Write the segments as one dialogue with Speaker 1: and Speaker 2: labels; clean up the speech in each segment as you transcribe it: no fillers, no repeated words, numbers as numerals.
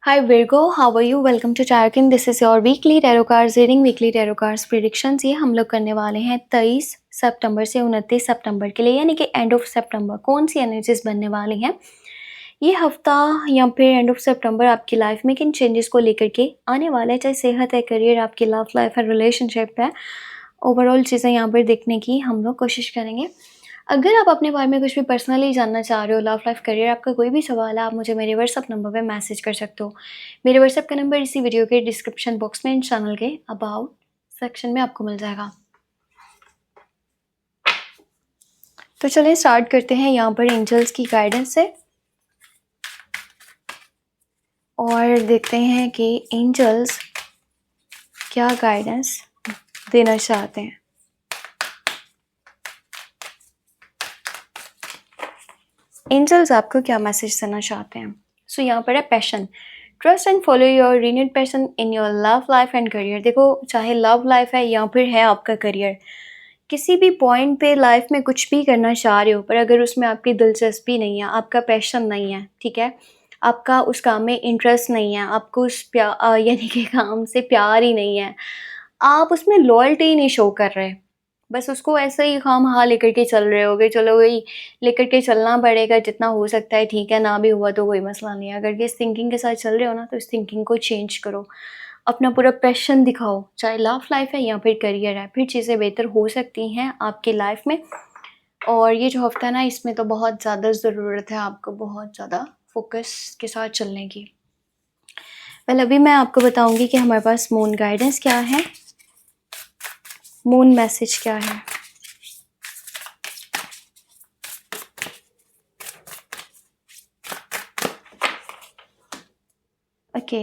Speaker 1: Hi Virgo, how are you? Welcome to Tarkin. This is your weekly tarot cards reading, weekly tarot cards predictions। ये हम लोग करने वाले हैं 23 सितंबर से 29 सितंबर के लिए, यानी कि एंड ऑफ सितंबर। कौन सी एनर्जीज बनने वाली हैं ये हफ्ता या फिर एंड ऑफ सितंबर आपकी लाइफ में, किन चेंजेस को लेकर के आने वाला है, चाहे सेहत है, करियर, आपकी लव लाइफ है, रिलेशनशिप है, ओवरऑल चीज़ें यहाँ पर देखने की हम लोग कोशिश करेंगे। अगर आप अपने बारे में कुछ भी पर्सनली जानना चाह रहे हो, लव लाइफ, करियर, आपका कोई भी सवाल है, आप मुझे मेरे व्हाट्सअप नंबर पे मैसेज कर सकते हो। मेरे व्हाट्सअप का नंबर इसी वीडियो के डिस्क्रिप्शन बॉक्स में, इन चैनल के अबाउट सेक्शन में आपको मिल जाएगा। तो चलिए स्टार्ट करते हैं यहाँ पर एंजल्स की गाइडेंस से और देखते हैं कि एंजल्स क्या गाइडेंस देना चाहते हैं। एंजल्स आपको क्या मैसेज देना चाहते हैं। सो यहाँ पर है passion, trust and follow your renewed passion in your love life and career. देखो, चाहे लव लाइफ है या फिर है आपका करियर, किसी भी पॉइंट पे लाइफ में कुछ भी करना चाह रहे हो, पर अगर उसमें आपकी दिलचस्पी नहीं है, आपका पैशन नहीं है, ठीक है, आपका उस काम में इंटरेस्ट नहीं है, आपको उस यानी कि काम से प्यार ही नहीं है, आप उसमें लॉयल्टी ही नहीं शो कर रहे, बस उसको ऐसे ही खामखा लेकर के चल रहे होगे, चलो वही लेकर के चलना पड़ेगा, जितना हो सकता है ठीक है, ना भी हुआ तो कोई मसला नहीं है। अगर इस थिंकिंग के साथ चल रहे हो ना, तो इस थिंकिंग को चेंज करो, अपना पूरा पैशन दिखाओ, चाहे लव लाइफ है या फिर करियर है, फिर चीज़ें बेहतर हो सकती हैं आपकी लाइफ में। और ये जो हफ्ता है ना, इसमें तो बहुत ज़्यादा ज़रूरत है आपको बहुत ज़्यादा फोकस के साथ चलने की। पहले अभी मैं आपको बताऊंगी कि हमारे पास मून गाइडेंस क्या है, मून मैसेज क्या है। ओके,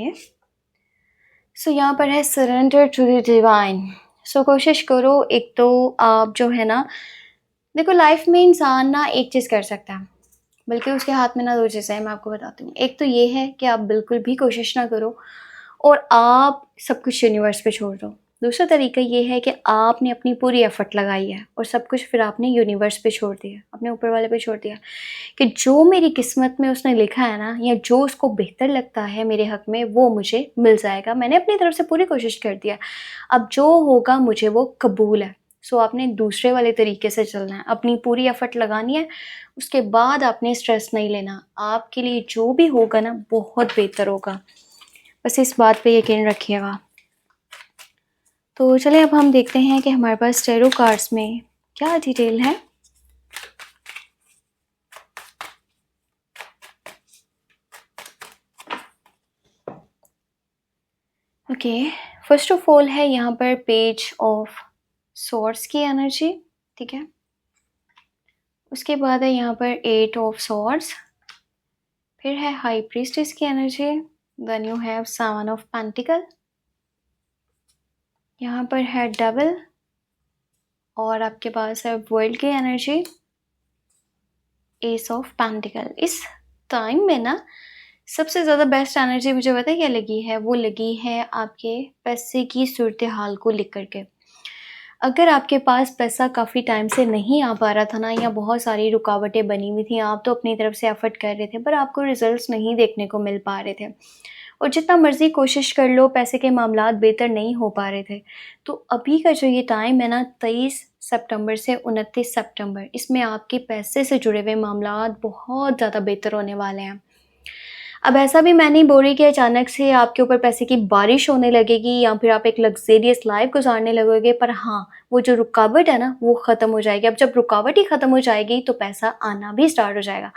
Speaker 1: सो यहाँ पर है सरेंडर टू द डिवाइन। सो कोशिश करो, एक तो आप जो है ना, देखो लाइफ में इंसान ना एक चीज़ कर सकता है, बल्कि उसके हाथ में ना दो चीज़ें हैं, मैं आपको बताती हूँ। एक तो ये है कि आप बिल्कुल भी कोशिश ना करो और आप सब कुछ यूनिवर्स पे छोड़ दो। दूसरा तरीका ये है कि आपने अपनी पूरी एफर्ट लगाई है और सब कुछ फिर आपने यूनिवर्स पे छोड़ दिया, अपने ऊपर वाले पे छोड़ दिया कि जो मेरी किस्मत में उसने लिखा है ना, या जो उसको बेहतर लगता है मेरे हक में, वो मुझे मिल जाएगा। मैंने अपनी तरफ से पूरी कोशिश कर दिया, अब जो होगा मुझे वो कबूल है। सो आपने दूसरे वाले तरीके से चलना है, अपनी पूरी एफर्ट लगानी है, उसके बाद आपने स्ट्रेस नहीं लेना। आपके लिए जो भी होगा ना, बहुत बेहतर होगा, बस इस बात पे यकीन रखिएगा। तो चलिए अब हम देखते हैं कि हमारे पास टैरो कार्ड्स में क्या डिटेल है। ओके, फर्स्ट ऑफ ऑल है यहाँ पर पेज ऑफ सॉर्ड्स की एनर्जी, ठीक है। उसके बाद है यहाँ पर 8 ऑफ सॉर्ड्स, फिर है हाई प्रीस्टेस की energy, then you have 7 of pentacle, यहाँ पर है डबल, और आपके पास है वर्ल्ड की एनर्जी, एस ऑफ पेंटिकल। इस टाइम में ना सबसे ज़्यादा बेस्ट एनर्जी मुझे पता है क्या लगी है, वो लगी है आपके पैसे की सूरत हाल को लेकर के। अगर आपके पास पैसा काफ़ी टाइम से नहीं आ पा रहा था ना, या बहुत सारी रुकावटें बनी हुई थी, आप तो अपनी तरफ से एफर्ट कर रहे थे पर आपको रिजल्ट्स नहीं देखने को मिल पा रहे थे, और जितना मर्ज़ी कोशिश कर लो पैसे के मामलात बेहतर नहीं हो पा रहे थे, तो अभी का जो ये टाइम है ना, 23 सितंबर से 29 सितंबर, इसमें आपके पैसे से जुड़े हुए मामलात बहुत ज़्यादा बेहतर होने वाले हैं। अब ऐसा भी मैं नहीं बोल रही कि अचानक से आपके ऊपर पैसे की बारिश होने लगेगी या फिर आप एक लग्ज़रियस लाइफ गुजारने लगोगे, पर हाँ, वो जो रुकावट है ना, वो ख़त्म हो जाएगी। अब जब रुकावट ही ख़त्म हो जाएगी तो पैसा आना भी स्टार्ट हो जाएगा,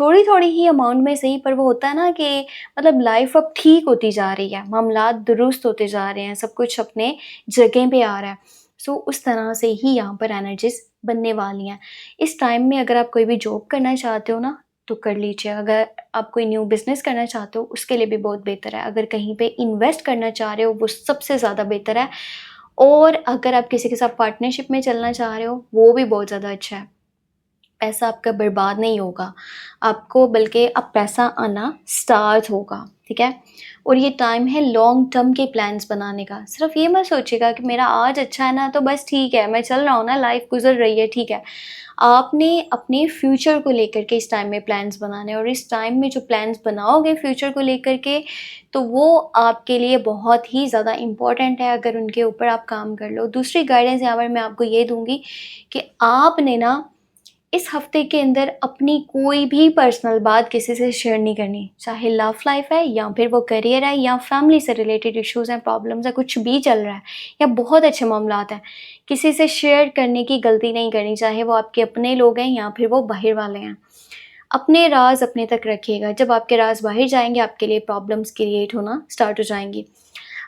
Speaker 1: थोड़ी-थोड़ी ही अमाउंट में सही, पर वो होता है ना कि मतलब लाइफ अब ठीक होती जा रही है, मामलात दुरुस्त होते जा रहे हैं, सब कुछ अपने जगह पे आ रहा है। सो उस तरह से ही यहाँ पर एनर्जीज़ बनने वाली हैं। इस टाइम में अगर आप कोई भी जॉब करना चाहते हो ना, तो कर लीजिए। अगर आप कोई न्यू बिज़नेस करना चाहते हो, उसके लिए भी बहुत बेहतर है। अगर कहीं पे इन्वेस्ट करना चाह रहे हो, वो सबसे ज़्यादा बेहतर है। और अगर आप किसी के साथ पार्टनरशिप में चलना चाह रहे हो, वो भी बहुत ज़्यादा अच्छा है। पैसा आपका बर्बाद नहीं होगा, आपको बल्कि अब पैसा आना स्टार्ट होगा, ठीक है? और ये टाइम है लॉन्ग टर्म के प्लान्स बनाने का। सिर्फ ये मत सोचिएगा कि मेरा आज अच्छा है ना तो बस ठीक है, मैं चल रहा हूँ ना, लाइफ गुजर रही है, ठीक है। आपने अपने फ्यूचर को लेकर के इस टाइम में प्लान्स बनाने हैं, और इस टाइम में जो प्लान्स बनाओगे फ्यूचर को लेकर के, तो वो आपके लिए बहुत ही ज़्यादा इम्पोर्टेंट है अगर उनके ऊपर आप काम कर लो। दूसरी गाइडेंस यहाँ पर मैं आपको ये दूँगी कि आपने ना इस हफ्ते के अंदर अपनी कोई भी पर्सनल बात किसी से शेयर नहीं करनी, चाहे लव लाइफ है या फिर वो करियर है या फैमिली से रिलेटेड इश्यूज़ हैं, प्रॉब्लम्स है, कुछ भी चल रहा है या बहुत अच्छे मामलात हैं, किसी से शेयर करने की गलती नहीं करनी, चाहे वो आपके अपने लोग हैं या फिर वो बाहर वाले हैं। अपने राज अपने तक रखिएगा, जब आपके राज बाहर जाएंगे आपके लिए प्रॉब्लम्स क्रिएट होना स्टार्ट हो जाएंगी।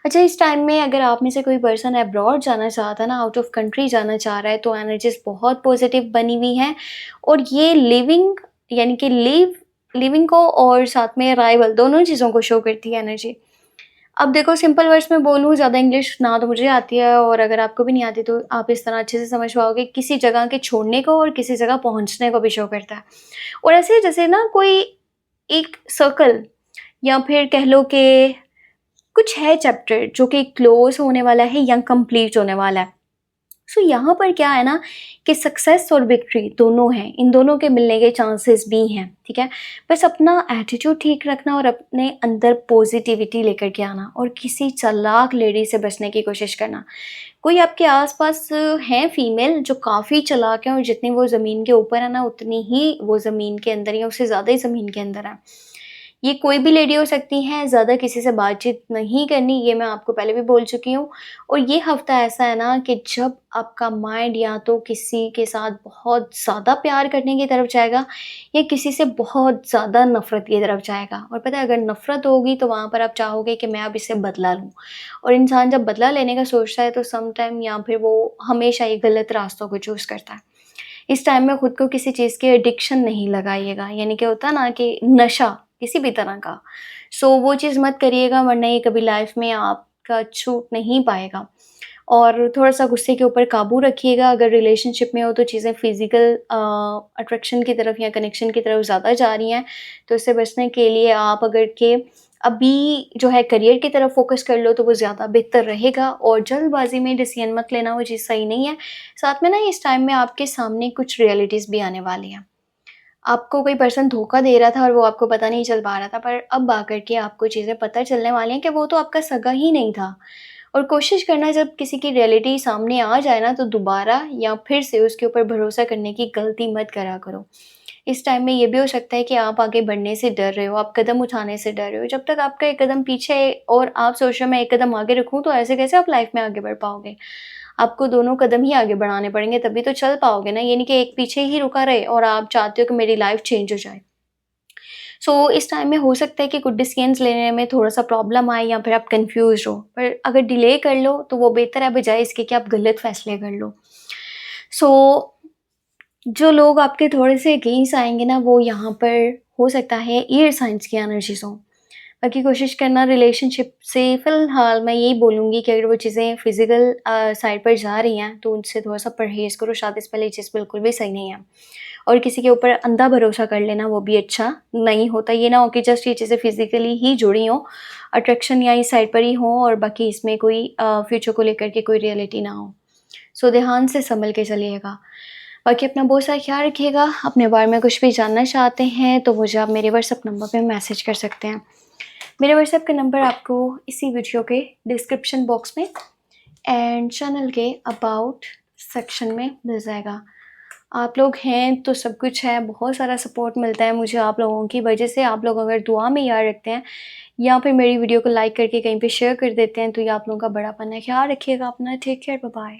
Speaker 1: अच्छा, इस टाइम में अगर आप में से कोई पर्सन अब्रॉड जाना चाहता है ना, आउट ऑफ कंट्री जाना चाह रहा है, तो एनर्जीज़ बहुत पॉजिटिव बनी हुई हैं, और ये लिविंग यानी कि लिविंग को और साथ में अराइवल दोनों चीज़ों को शो करती है एनर्जी। अब देखो, सिंपल वर्ड्स में बोलूँ, ज़्यादा इंग्लिश ना तो मुझे आती है, और अगर आपको भी नहीं आती तो आप इस तरह अच्छे से समझ पाओगे, किसी जगह के छोड़ने को और किसी जगह पहुँचने को भी शो करता है। और ऐसे जैसे ना कोई एक सर्कल, या फिर कह लो कि कुछ है चैप्टर जो कि क्लोज होने वाला है या कंप्लीट होने वाला है। सो यहाँ पर क्या है ना कि सक्सेस और विक्ट्री दोनों हैं, इन दोनों के मिलने के चांसेस भी हैं, ठीक है। बस अपना एटीट्यूड ठीक रखना और अपने अंदर पॉजिटिविटी लेकर के आना, और किसी चालाक लेडी से बचने की कोशिश करना। कोई आपके आसपास हैं फीमेल जो काफ़ी चालाक हैं, और जितनी वो ज़मीन के ऊपर है ना उतनी ही वो ज़मीन के अंदर, या उससे ज़्यादा ही ज़मीन के अंदर है। ये कोई भी लेडी हो सकती हैं, ज़्यादा किसी से बातचीत नहीं करनी, ये मैं आपको पहले भी बोल चुकी हूँ। और ये हफ़्ता ऐसा है ना कि जब आपका माइंड या तो किसी के साथ बहुत ज़्यादा प्यार करने की तरफ जाएगा, या किसी से बहुत ज़्यादा नफ़रत की तरफ जाएगा। और पता है, अगर नफ़रत होगी तो वहाँ पर आप चाहोगे कि मैं अब इससे बदला लूँ। और इंसान जब बदला लेने का सोचता है तो सम टाइम या फिर वो हमेशा ही गलत रास्तों को चूज़ करता है। इस टाइम में खुद को किसी चीज़ की एडिक्शन नहीं लगाइएगा, यानी कि होता है ना कि नशा किसी भी तरह का। सो वो चीज़ मत करिएगा, वरना ये कभी लाइफ में आपका छूट नहीं पाएगा। और थोड़ा-सा गुस्से के ऊपर काबू रखिएगा, अगर रिलेशनशिप में हो तो चीज़ें फ़िज़िकल अट्रैक्शन की तरफ या कनेक्शन की तरफ ज़्यादा जा रही हैं, तो इससे बचने के लिए आप अगर के अभी जो है करियर की तरफ फ़ोकस कर लो तो वो ज़्यादा बेहतर रहेगा, और जल्दबाज़ी में डिसीज़न मत लेना, वो चीज़ सही नहीं है। साथ में ना इस टाइम में आपके सामने कुछ रियलिटीज़ भी आने वाली हैं। आपको कोई पर्सन धोखा दे रहा था और वो आपको पता नहीं चल पा रहा था, पर अब आकर के आपको चीज़ें पता चलने वाली हैं कि वो तो आपका सगा ही नहीं था। और कोशिश करना, जब किसी की रियलिटी सामने आ जाए ना तो दोबारा या फिर से उसके ऊपर भरोसा करने की गलती मत करा करो। इस टाइम में ये भी हो सकता है कि आप आगे बढ़ने से डर रहे हो, आप कदम उठाने से डर रहे हो। जब तक आपका एक कदम पीछे है और आप सोच रहे हो मैं एक कदम आगे रखूँ, तो ऐसे कैसे आप लाइफ में आगे बढ़ पाओगे? आपको दोनों कदम ही आगे बढ़ाने पड़ेंगे, तभी तो चल पाओगे ना, ये नहीं कि एक पीछे ही रुका रहे और आप चाहते हो कि मेरी लाइफ चेंज हो जाए। सो इस टाइम में हो सकता है कि कुछ डिसीजंस लेने में थोड़ा-सा प्रॉब्लम आए या फिर आप कन्फ्यूज़ हो, पर अगर डिले कर लो तो वो बेहतर है, बजाए इसके कि आप गलत फैसले कर लो। सो जो लोग आपके थोड़े से अगेंस्ट आएँगे ना, वो यहाँ पर हो सकता है एयर साइन्स की एनर्जीज़ हों। बाकी कोशिश करना रिलेशनशिप से, फ़िलहाल मैं यही बोलूँगी कि अगर वो चीज़ें फ़िज़िकल साइड पर जा रही हैं तो उनसे थोड़ा-सा परहेज़ करो, शादी से पहले ये चीज़ बिल्कुल भी सही नहीं है। और किसी के ऊपर अंधा भरोसा कर लेना वो भी अच्छा नहीं होता। ये ना हो कि जस्ट ये चीज़ें फ़िज़िकली ही जुड़ी हों, अट्रैक्शन या इस साइड पर ही हों, और बाकी इसमें कोई फ्यूचर को लेकर के कोई रियलिटी ना हो। सो ध्यान से सँभल के चलिएगा। बाकी अपना बहुत सारा ख़्याल रखिएगा। अपने बारे में कुछ भी जानना चाहते हैं तो मुझे आप मेरे व्हाट्सएप नंबर पे मैसेज कर सकते हैं। मेरे व्हाट्सएप का नंबर आपको इसी वीडियो के डिस्क्रिप्शन बॉक्स में एंड चैनल के अबाउट सेक्शन में मिल जाएगा। आप लोग हैं तो सब कुछ है, बहुत सारा सपोर्ट मिलता है मुझे आप लोगों की वजह से। आप लोग अगर दुआ में याद रखते हैं या फिर मेरी वीडियो को लाइक करके कहीं पे शेयर कर देते हैं, तो ये आप लोगों का बड़ापन है। ख़्याल रखिएगा अपना। Take care, bye bye.